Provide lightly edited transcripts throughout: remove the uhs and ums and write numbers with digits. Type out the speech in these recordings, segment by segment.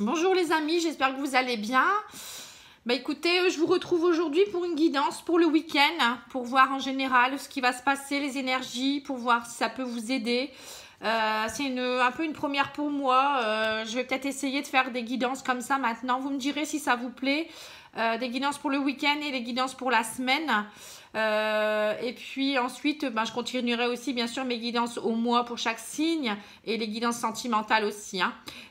Bonjour les amis, j'espère que vous allez bien. Bah écoutez, je vous retrouve aujourd'hui pour une guidance pour le week-end, pour voir en général ce qui va se passer, les énergies, pour voir si ça peut vous aider. C'est un peu une première pour moi. Je vais peut-être essayer de faire des guidances comme ça maintenant. Vous me direz si ça vous plaît. Des guidances pour le week-end et des guidances pour la semaine. Et puis ensuite, je continuerai aussi bien sûr mes guidances au mois pour chaque signe et les guidances sentimentales aussi.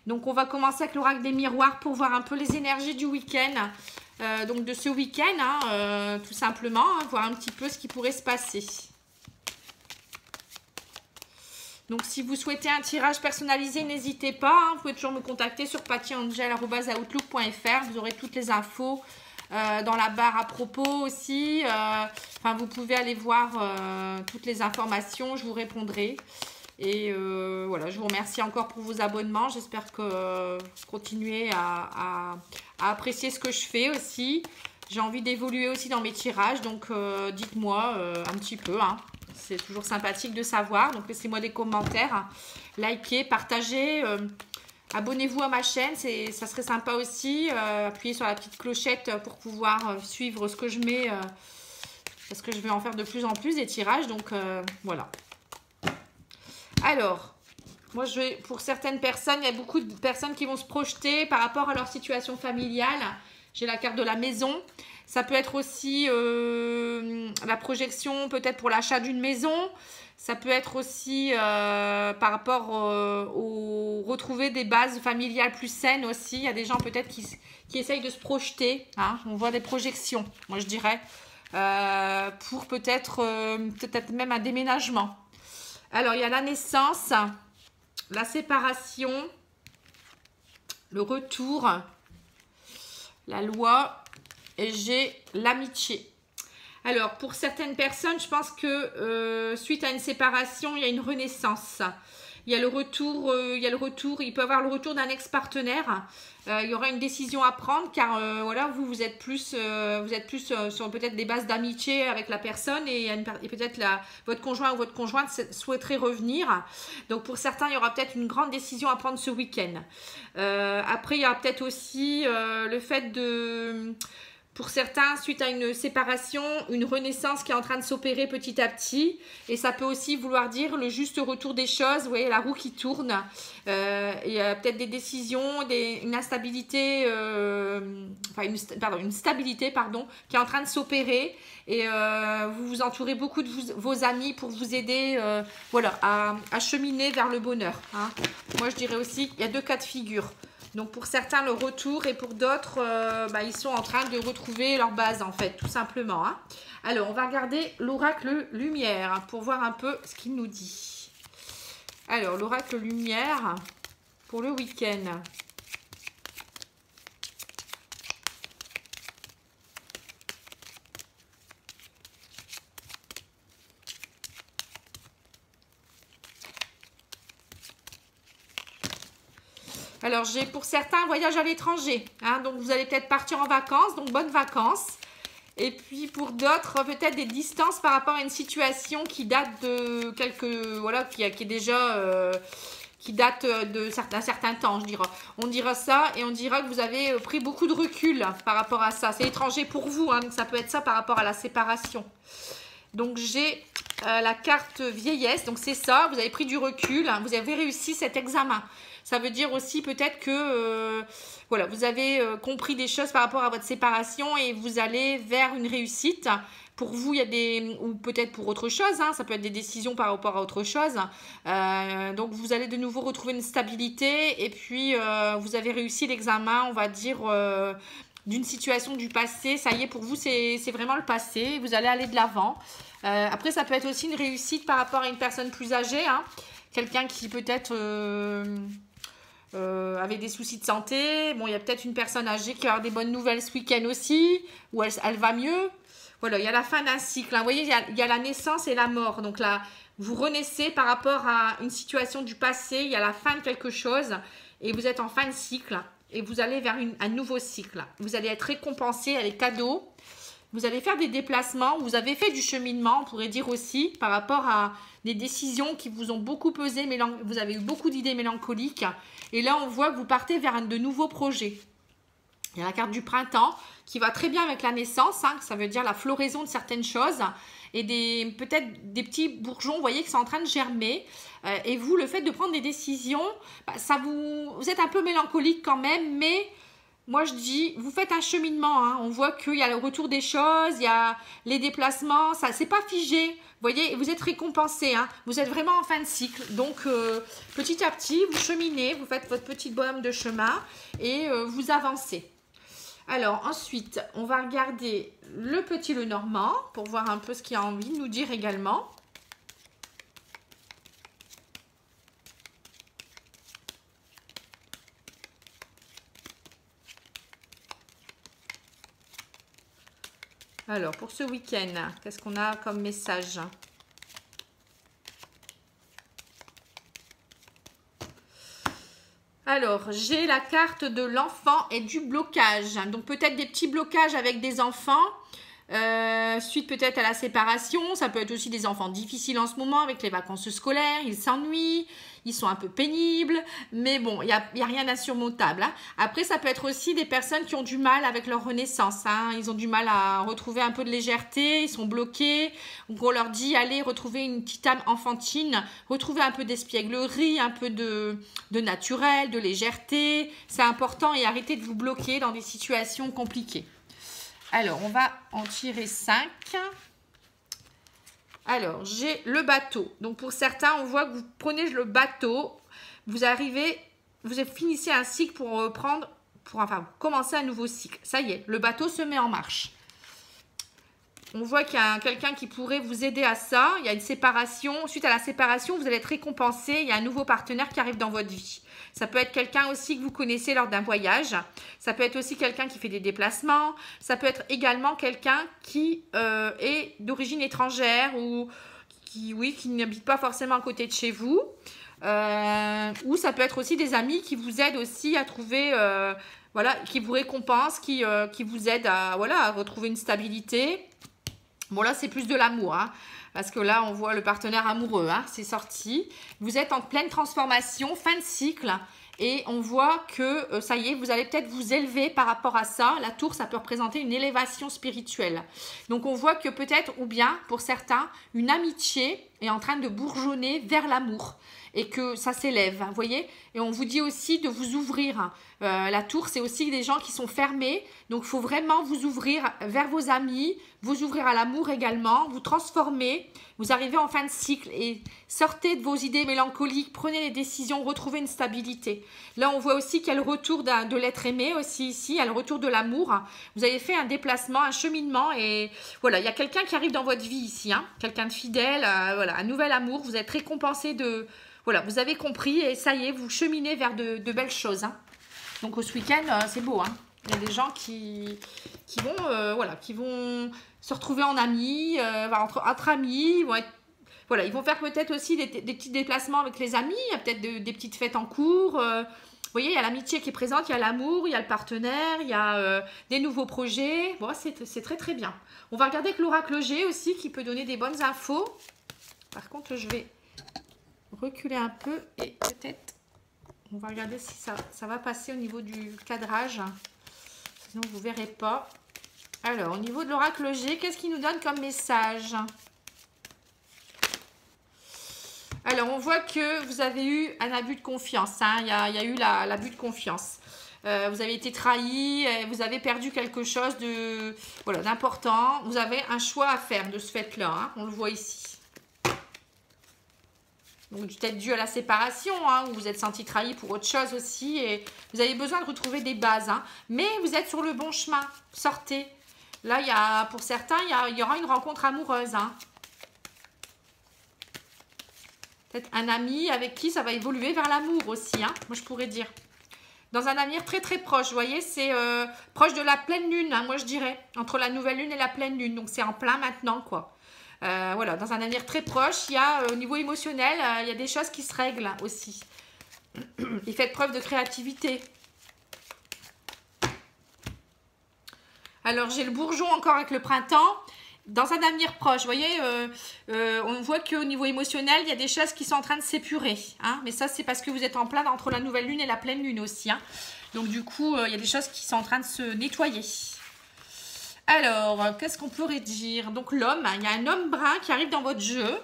Donc on va commencer avec l'oracle des miroirs pour voir un peu les énergies du week-end. Donc de ce week-end, tout simplement, voir un petit peu ce qui pourrait se passer. Donc, si vous souhaitez un tirage personnalisé, n'hésitez pas. Vous pouvez toujours me contacter sur pattyangel@outlook.fr. Vous aurez toutes les infos dans la barre à propos aussi. Vous pouvez aller voir toutes les informations. Je vous répondrai. Et voilà, je vous remercie encore pour vos abonnements. J'espère que vous continuez à apprécier ce que je fais aussi. J'ai envie d'évoluer aussi dans mes tirages. Donc, dites-moi un petit peu. C'est toujours sympathique de savoir. Donc, laissez-moi des commentaires. Likez, partagez. Abonnez-vous à ma chaîne. Ça serait sympa aussi. Appuyez sur la petite clochette pour pouvoir suivre ce que je mets. Parce que je vais en faire de plus en plus des tirages. Donc, voilà. Alors, moi, pour certaines personnes, il y a beaucoup de personnes qui vont se projeter par rapport à leur situation familiale. J'ai la carte de la maison. Ça peut être aussi la projection peut-être pour l'achat d'une maison. Ça peut être aussi par rapport au retrouver des bases familiales plus saines aussi. Il y a des gens peut-être qui essayent de se projeter. On voit des projections, moi je dirais, pour peut-être même un déménagement. Alors, il y a la naissance, la séparation, le retour, la loi. Et j'ai l'amitié. Alors, pour certaines personnes, je pense que suite à une séparation, il y a une renaissance. Il y a le retour, il peut y avoir le retour d'un ex-partenaire. Il y aura une décision à prendre car voilà, vous êtes plus sur peut-être des bases d'amitié avec la personne et peut-être votre conjoint ou votre conjointe souhaiterait revenir. Donc pour certains, il y aura peut-être une grande décision à prendre ce week-end. Après, il y aura peut-être aussi le fait de... Pour certains, suite à une séparation, une renaissance qui est en train de s'opérer petit à petit. Et ça peut aussi vouloir dire le juste retour des choses. Vous voyez, la roue qui tourne. Il y a peut-être des décisions, une instabilité, une stabilité, qui est en train de s'opérer. Et vous vous entourez beaucoup de vos amis pour vous aider à cheminer vers le bonheur. Moi, je dirais aussi qu'il y a deux cas de figure. Donc, pour certains, le retour et pour d'autres, ils sont en train de retrouver leur base, en fait, tout simplement. Alors, on va regarder l'oracle lumière pour voir un peu ce qu'il nous dit. Alors, l'oracle lumière pour le week-end. Alors, j'ai pour certains un voyage à l'étranger. Donc, vous allez peut-être partir en vacances. Donc, bonnes vacances. Et puis, pour d'autres, peut-être des distances par rapport à une situation qui date de qui date d'un certain temps, je dirais. On dira ça et on dira que vous avez pris beaucoup de recul par rapport à ça. C'est étranger pour vous. Donc, ça peut être ça par rapport à la séparation. Donc, j'ai la carte vieillesse. Donc, c'est ça. Vous avez pris du recul. Vous avez réussi cet examen. Ça veut dire aussi peut-être que vous avez compris des choses par rapport à votre séparation et vous allez vers une réussite. Pour vous, il y a ou peut-être pour autre chose, ça peut être des décisions par rapport à autre chose. Donc, vous allez de nouveau retrouver une stabilité et puis vous avez réussi l'examen, on va dire, d'une situation du passé. Ça y est, pour vous, c'est vraiment le passé. Vous allez aller de l'avant. Après, ça peut être aussi une réussite par rapport à une personne plus âgée. Quelqu'un qui peut-être... avec des soucis de santé. Bon, il y a peut-être une personne âgée qui va avoir des bonnes nouvelles ce week-end aussi, où elle va mieux. Voilà, il y a la fin d'un cycle. Vous voyez, il y a la naissance et la mort. Donc là, vous renaissez par rapport à une situation du passé. Il y a la fin de quelque chose et vous êtes en fin de cycle. Et vous allez vers un nouveau cycle. Vous allez être récompensé à les cadeaux. Vous allez faire des déplacements, vous avez fait du cheminement, on pourrait dire aussi, par rapport à des décisions qui vous ont beaucoup pesé, vous avez eu beaucoup d'idées mélancoliques. Et là, on voit que vous partez vers de nouveaux projets. Il y a la carte du printemps qui va très bien avec la naissance, hein, ça veut dire la floraison de certaines choses. Et peut-être des petits bourgeons, vous voyez, qui sont en train de germer. Et vous, le fait de prendre des décisions, bah, vous êtes un peu mélancolique quand même, mais... Moi, je dis, vous faites un cheminement. Hein. On voit qu'il y a le retour des choses, il y a les déplacements. Ça, c'est pas figé. Vous voyez, vous êtes récompensé. Hein. Vous êtes vraiment en fin de cycle. Donc, petit à petit, vous cheminez, vous faites votre petit bonhomme de chemin et vous avancez. Alors, ensuite, on va regarder le petit Lenormand pour voir un peu ce qu'il a envie de nous dire également. Alors, pour ce week-end, qu'est-ce qu'on a comme message? Alors, j'ai la carte de l'enfant et du blocage. Donc, peut-être des petits blocages avec des enfants. Suite peut-être à la séparation. Ça peut être aussi des enfants difficiles en ce moment avec les vacances scolaires. Ils s'ennuient. Ils sont un peu pénibles. Mais bon, il n'y a rien d'insurmontable. Hein. Après, ça peut être aussi des personnes qui ont du mal avec leur renaissance. Hein. Ils ont du mal à retrouver un peu de légèreté. Ils sont bloqués. Donc, on leur dit, allez, retrouver une petite âme enfantine. Retrouver un peu d'espièglerie, un peu de naturel, de légèreté. C'est important et arrêtez de vous bloquer dans des situations compliquées. Alors, on va en tirer 5. Alors, j'ai le bateau. Donc, pour certains, on voit que vous prenez le bateau. Vous finissez un cycle pour commencer un nouveau cycle. Ça y est, le bateau se met en marche. On voit qu'il y a quelqu'un qui pourrait vous aider à ça. Il y a une séparation. Suite à la séparation, vous allez être récompensé. Il y a un nouveau partenaire qui arrive dans votre vie. Ça peut être quelqu'un aussi que vous connaissez lors d'un voyage. Ça peut être aussi quelqu'un qui fait des déplacements. Ça peut être également quelqu'un qui est d'origine étrangère ou qui n'habite pas forcément à côté de chez vous. Ou ça peut être aussi des amis qui vous aident aussi à trouver, qui vous récompensent, qui vous aident à retrouver une stabilité. Bon, là, c'est plus de l'amour, hein, parce que là, on voit le partenaire amoureux, hein, c'est sorti. Vous êtes en pleine transformation, fin de cycle, et on voit que, ça y est, vous allez peut-être vous élever par rapport à ça. La tour, ça peut représenter une élévation spirituelle. Donc, on voit que peut-être, ou bien, pour certains, une amitié est en train de bourgeonner vers l'amour. Et que ça s'élève, vous voyez. Et on vous dit aussi de vous ouvrir. La tour, c'est aussi des gens qui sont fermés. Donc, il faut vraiment vous ouvrir vers vos amis, vous ouvrir à l'amour également, vous transformer. Vous arrivez en fin de cycle et sortez de vos idées mélancoliques, prenez les décisions, retrouvez une stabilité. Là, on voit aussi qu'il y a le retour de l'être aimé aussi ici, il y a le retour de l'amour. Vous avez fait un déplacement, un cheminement et voilà, il y a quelqu'un qui arrive dans votre vie ici, hein, quelqu'un de fidèle, un nouvel amour. Vous êtes récompensé de... Voilà, vous avez compris et ça y est, vous cheminez vers de belles choses. Hein. Donc, ce week-end, c'est beau. Hein. Il y a des gens qui vont se retrouver en amis, entre amis. Ils vont faire peut-être aussi des petits déplacements avec les amis. Il y a peut-être des petites fêtes en cours. Vous voyez, il y a l'amitié qui est présente, il y a l'amour, il y a le partenaire, il y a des nouveaux projets. Bon, c'est très, très bien. On va regarder avec l'oracle G aussi qui peut donner des bonnes infos. Par contre, je vais... reculer un peu et peut-être on va regarder si ça va passer au niveau du cadrage, sinon vous ne verrez pas. Alors au niveau de l'oracle G, qu'est-ce qu'il nous donne comme message? Alors on voit que vous avez eu un abus de confiance, hein. Il y a eu l'abus de confiance. Vous avez été trahi, vous avez perdu quelque chose d'important. Vous avez un choix à faire de ce fait-là, hein. On le voit ici. Donc, peut-être dû à la séparation, hein, où vous êtes senti trahi pour autre chose aussi. Et vous avez besoin de retrouver des bases. Hein. Mais vous êtes sur le bon chemin. Sortez. Là, pour certains, il y aura une rencontre amoureuse. Hein. Peut-être un ami avec qui ça va évoluer vers l'amour aussi. Hein, moi, je pourrais dire. Dans un avenir très, très proche. Vous voyez, c'est proche de la pleine lune, hein, moi, je dirais. Entre la nouvelle lune et la pleine lune. Donc, c'est en plein maintenant, quoi. Dans un avenir très proche, il y a au niveau émotionnel, il y a des choses qui se règlent aussi. Et faites preuve de créativité. Alors, j'ai le bourgeon encore avec le printemps. Dans un avenir proche, vous voyez, on voit qu'au niveau émotionnel, il y a des choses qui sont en train de s'épurer. Hein, mais ça, c'est parce que vous êtes en plein entre la nouvelle lune et la pleine lune aussi. Hein. Donc, du coup, il y a des choses qui sont en train de se nettoyer. Alors, qu'est-ce qu'on pourrait dire? Donc, l'homme, il y a un homme brun qui arrive dans votre jeu.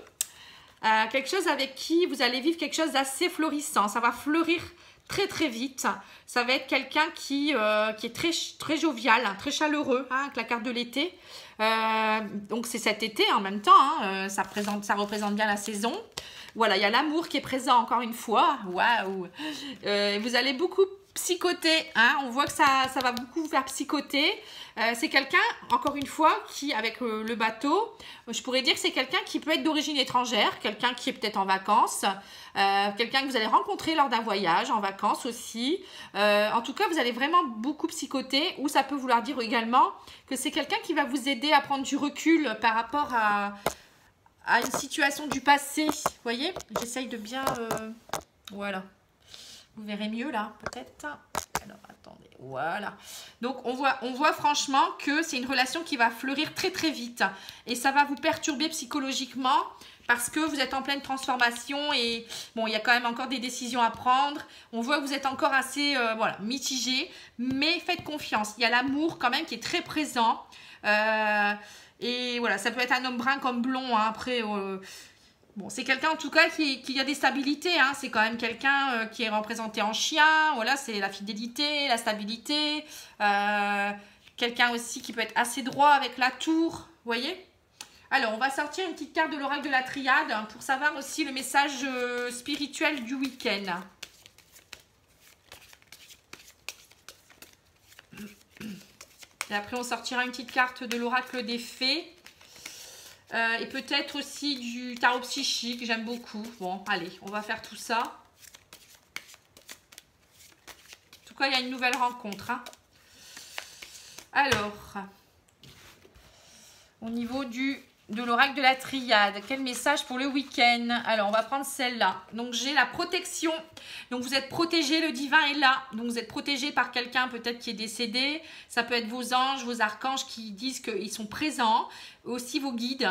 Quelque chose avec qui vous allez vivre quelque chose d'assez florissant. Ça va fleurir très très vite. Ça va être quelqu'un qui est très, très jovial, hein, très chaleureux, hein, avec la carte de l'été. Donc c'est cet été en même temps, hein, ça représente bien la saison. Voilà, il y a l'amour qui est présent encore une fois. Waouh. Vous allez beaucoup psychoter, hein, on voit que ça va beaucoup vous faire psychoter. C'est quelqu'un, encore une fois, qui, avec le bateau, je pourrais dire que c'est quelqu'un qui peut être d'origine étrangère, quelqu'un qui est peut-être en vacances, quelqu'un que vous allez rencontrer lors d'un voyage, en vacances aussi. En tout cas, vous allez vraiment beaucoup psychoter, ou ça peut vouloir dire également que c'est quelqu'un qui va vous aider à prendre du recul par rapport à une situation du passé. Vous voyez, j'essaye de bien... voilà. Vous verrez mieux là, peut-être. Alors, attendez, voilà. Donc, on voit franchement que c'est une relation qui va fleurir très, très vite. Et ça va vous perturber psychologiquement parce que vous êtes en pleine transformation et bon, il y a quand même encore des décisions à prendre. On voit que vous êtes encore assez, voilà, mitigé, mais faites confiance. Il y a l'amour quand même qui est très présent. Et voilà, ça peut être un homme brun comme blond, hein, après... bon, c'est quelqu'un en tout cas qui a des stabilités, hein. C'est quand même quelqu'un qui est représenté en chien, voilà, c'est la fidélité, la stabilité. Quelqu'un aussi qui peut être assez droit avec la tour, vous voyez. Alors, on va sortir une petite carte de l'oracle de la triade pour savoir aussi le message spirituel du week-end. Et après, on sortira une petite carte de l'oracle des fées. Et peut-être aussi du tarot psychique, j'aime beaucoup. Bon, allez, on va faire tout ça. En tout cas, il y a une nouvelle rencontre. Hein. Alors, au niveau de l'oracle de la triade, quel message pour le week-end? Alors, on va prendre celle-là. Donc, j'ai la protection. Donc, vous êtes protégé, le divin est là. Donc, vous êtes protégé par quelqu'un peut-être qui est décédé. Ça peut être vos anges, vos archanges qui disent qu'ils sont présents. Aussi vos guides.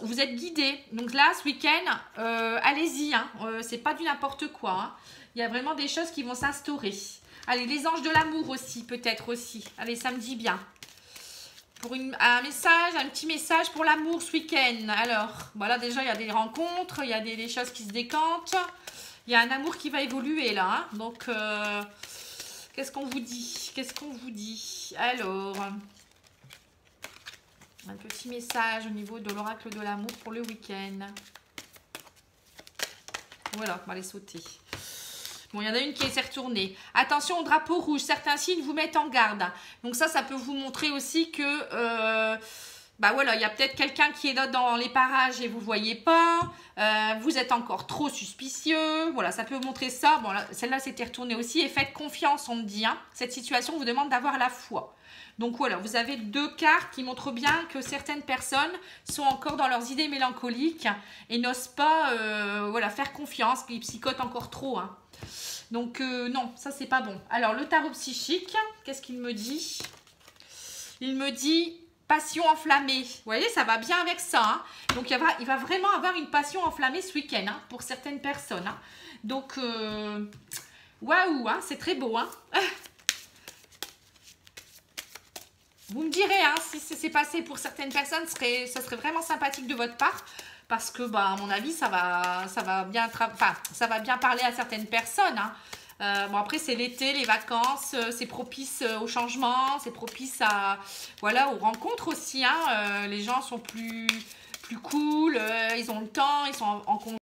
Vous êtes guidés. Donc là, ce week-end, allez-y. Hein. C'est pas du n'importe quoi. Hein. Il y a vraiment des choses qui vont s'instaurer. Allez, les anges de l'amour aussi, peut-être aussi. Allez, ça me dit bien. Pour un petit message pour l'amour ce week-end. Alors, voilà, déjà, il y a des rencontres, il y a des choses qui se décantent. Il y a un amour qui va évoluer, là. Hein. Donc, qu'est-ce qu'on vous dit? Qu'est-ce qu'on vous dit? Alors, un petit message au niveau de l'oracle de l'amour pour le week-end. Voilà, on va les sauter. Bon, il y en a une qui s'est retournée. Attention au drapeau rouge. Certains signes vous mettent en garde. Donc ça peut vous montrer aussi que... bah voilà, il y a peut-être quelqu'un qui est là dans les parages et vous ne voyez pas. Vous êtes encore trop suspicieux. Voilà, ça peut vous montrer ça. Bon, celle-là s'était retournée aussi. Et faites confiance, on me dit. Hein. Cette situation vous demande d'avoir la foi. Donc voilà, vous avez deux cartes qui montrent bien que certaines personnes sont encore dans leurs idées mélancoliques et n'osent pas voilà, faire confiance, ils psychotent encore trop. Hein. Donc non, ça c'est pas bon. Alors le tarot psychique, qu'est-ce qu'il me dit? Il me dit passion enflammée. Vous voyez, ça va bien avec ça. Hein. Donc il va vraiment avoir une passion enflammée ce week-end hein, pour certaines personnes. Hein. Donc waouh, hein, c'est très beau. Hein. Vous me direz, hein, si c'est passé pour certaines personnes, ça serait vraiment sympathique de votre part. Parce que, bah, à mon avis, ça va bien parler à certaines personnes. Hein. Bon, après, c'est l'été, les vacances, c'est propice au changement, c'est propice voilà, aux rencontres aussi. Hein. Les gens sont plus cool, ils ont le temps, ils sont en congé.